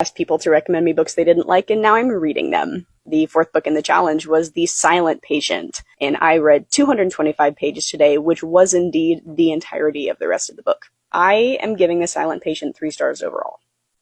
asked people to recommend me books they didn't like, and now I'm reading them. The fourth book in the challenge was The Silent Patient, and I read 225 pages today, which was indeed the entirety of the rest of the book. I am giving The Silent Patient 3 stars overall.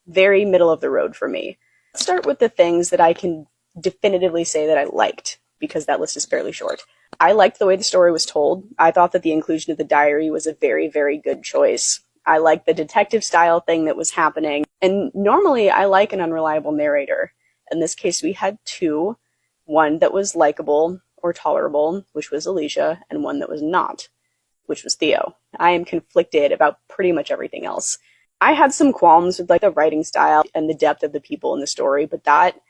Very middle of the road for me. Let's start with the things that I can definitively say that I liked, because that list is fairly short. I liked the way the story was told. I thought that the inclusion of the diary was a very, very good choice. I liked the detective style thing that was happening. And normally I like an unreliable narrator. In this case, we had two. One that was likable or tolerable, which was Alicia, and one that was not, which was Theo. I am conflicted about pretty much everything else. I had some qualms with the writing style and the depth of the people in the story, but that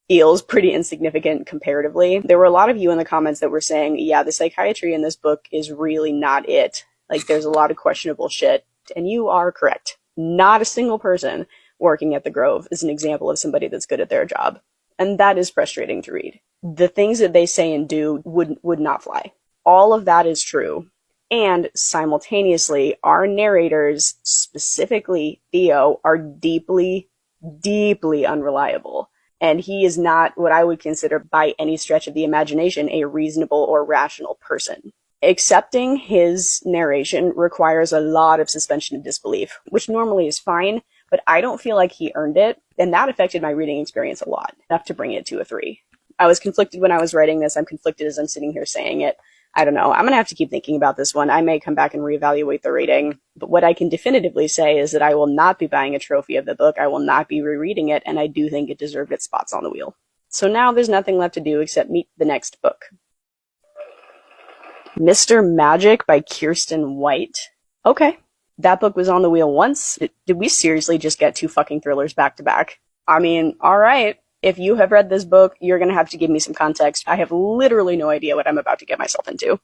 feels pretty insignificant comparatively. There were a lot of you in the comments that were saying, yeah, the psychiatry in this book is really not it. There's a lot of questionable shit. And you are correct. Not a single person working at the Grove is an example of somebody that's good at their job. And that is frustrating to read. The things that they say and do would not fly. All of that is true. And simultaneously, our narrators, specifically Theo, are deeply, deeply unreliable. And he is not what I would consider by any stretch of the imagination a reasonable or rational person. Accepting his narration requires a lot of suspension of disbelief, which normally is fine, but I don't feel like he earned it, and that affected my reading experience a lot, enough to bring it to a 3. I was conflicted when I was writing this. I'm conflicted as I'm sitting here saying it. I don't know. I'm going to have to keep thinking about this one. I may come back and reevaluate the rating, but what I can definitively say is that I will not be buying a trophy of the book. I will not be rereading it, and I do think it deserved its spots on the wheel. So now there's nothing left to do except meet the next book. Mr. Magic by Kiersten White. Okay. That book was on the wheel once. Did we seriously just get 2 fucking thrillers back to back? I mean, alright. If you have read this book, you're gonna have to give me some context. I have literally no idea what I'm about to get myself into.